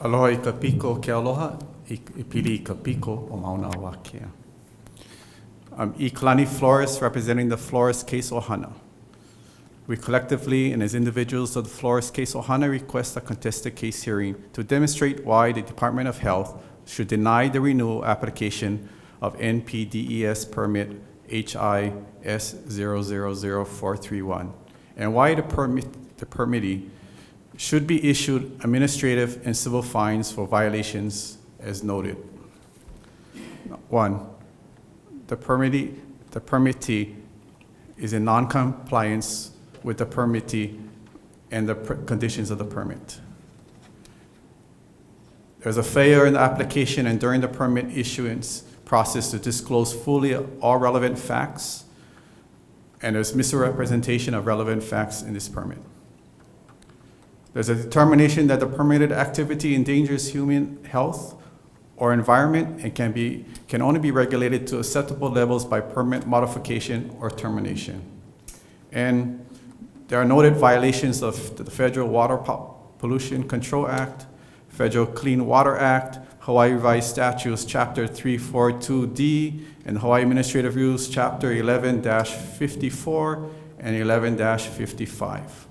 Aloha I ka piko ke aloha, I pili I ka piko o mauna a wakea. I'm Kalani Flores, representing the Flores case Ohana. We collectively and as individuals of the Flores case Ohana request a contested case hearing to demonstrate why the Department of Health should deny the renewal application of NPDES permit HIS 000431 and why the permittee should be issued administrative and civil fines for violations as noted. 1. The permittee is in non-compliance with the permittee and the conditions of the permit. There's a failure in the application and during the permit issuance process to disclose fully all relevant facts, and there's misrepresentation of relevant facts in this permit. There's a determination that the permitted activity endangers human health or environment and can only be regulated to acceptable levels by permit modification or termination. And there are noted violations of the Federal Water Pollution Control Act, Federal Clean Water Act, Hawaii Revised Statutes Chapter 342D, and Hawaii Administrative Rules Chapter 11-54 and 11-55.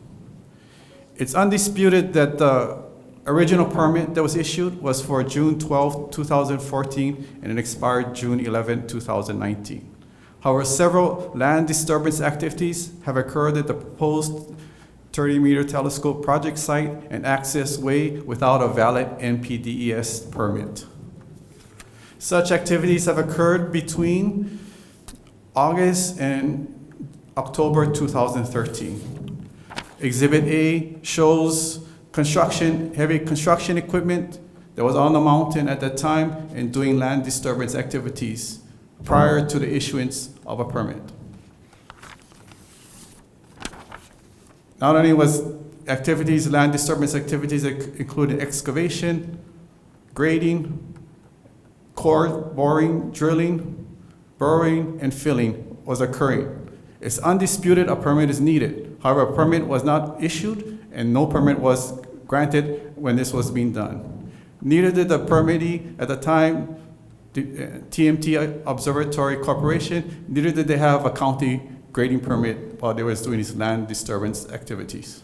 It's undisputed that the original permit that was issued was for June 12, 2014, and it expired June 11, 2019. However, several land disturbance activities have occurred at the proposed 30-meter telescope project site and access way without a valid NPDES permit. Such activities have occurred between August and October 2013. Exhibit A shows heavy construction equipment that was on the mountain at that time and doing land disturbance activities prior to the issuance of a permit. Not only was land disturbance activities included excavation, grading, core boring, drilling, burrowing, and filling was occurring. It's undisputed a permit is needed. However, a permit was not issued and no permit was granted when this was being done. Neither did the permittee at the time, the TMT Observatory Corporation, neither did they have a county grading permit while they were doing these land disturbance activities.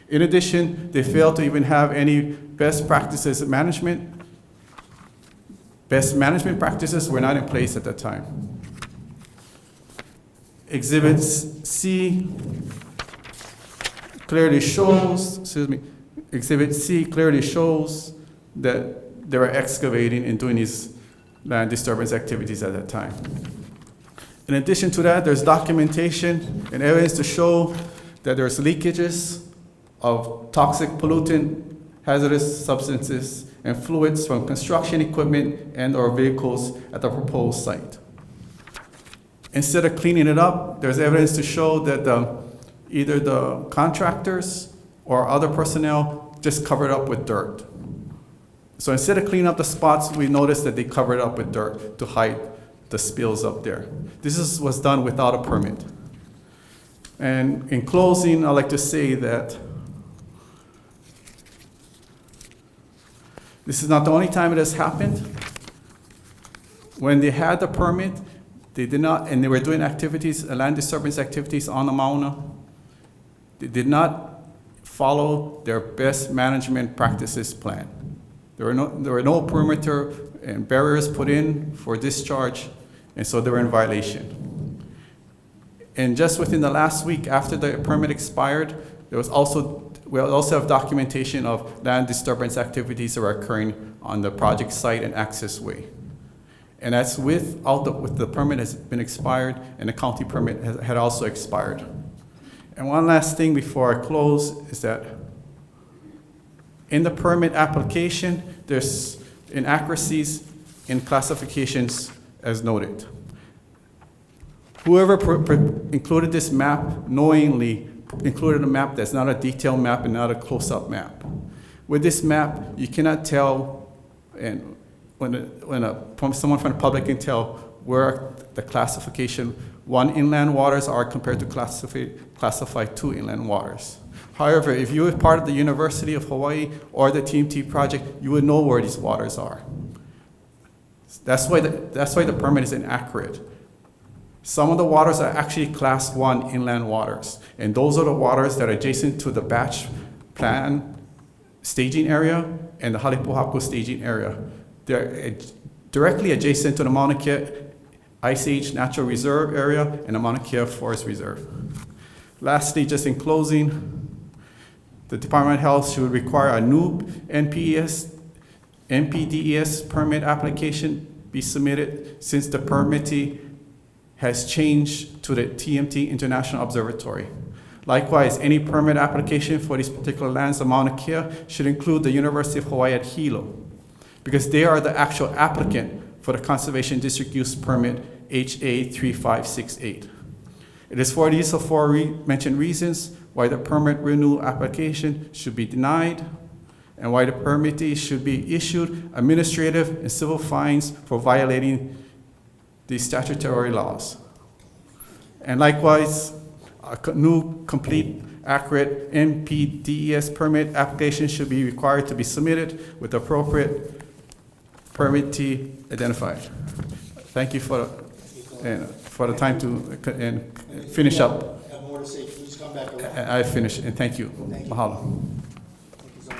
In addition, they failed to even have any best practices management. Best management practices were not in place at that time. Exhibit C clearly shows, Exhibit C clearly shows that they were excavating and doing these land disturbance activities at that time. In addition to that, there's documentation and evidence to show that there's leakages of toxic pollutant, hazardous substances, and fluids from construction equipment and or vehicles at the proposed site. Instead of cleaning it up, there's evidence to show that either the contractors or other personnel just covered up with dirt. So instead of cleaning up the spots, we noticed that they covered up with dirt to hide the spills up there. This was done without a permit. And in closing, I'd like to say that this is not the only time it has happened. When they had the permit, they did not, and they were doing activities, land disturbance activities on the Mauna. They did not follow their best management practices plan. There were no perimeter and barriers put in for discharge, and so they were in violation. And just within the last week after the permit expired, we also have documentation of land disturbance activities that were occurring on the project site and access way. And that's with the permit has been expired and the county permit had also expired. And one last thing before I close is that in the permit application, there's inaccuracies in classifications as noted. Whoever included this map knowingly included a map that's not a detailed map and not a close-up map. With this map, you cannot tell, and someone from the public can tell where the classification 1 inland waters are compared to classified 2 inland waters. However, if you were part of the University of Hawaii or the TMT project, you would know where these waters are. That's why the permit is inaccurate. Some of the waters are actually Class 1 inland waters, and those are the waters that are adjacent to the batch plan staging area and the Halepohaku staging area. They're directly adjacent to the Mauna Kea Ice Age Natural Reserve area and the Mauna Kea Forest Reserve. Lastly, just in closing, the Department of Health should require a new NPDES permit application be submitted since the permittee has changed to the TMT International Observatory. Likewise, any permit application for these particular lands of Mauna Kea should include the University of Hawaii at Hilo, because they are the actual applicant for the Conservation District Use Permit HA 3568. It is for these aforementioned reasons why the permit renewal application should be denied and why the permittee should be issued administrative and civil fines for violating these statutory laws. And likewise, a new, complete, accurate NPDES permit application should be required to be submitted with the appropriate permittee identified. Thank you for the time to finish up. Have more to say, please come back around. I finish, and thank you. Thank you. Mahalo. Thank you so much.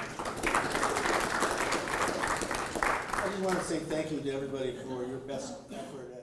I just want to say thank you to everybody for your best effort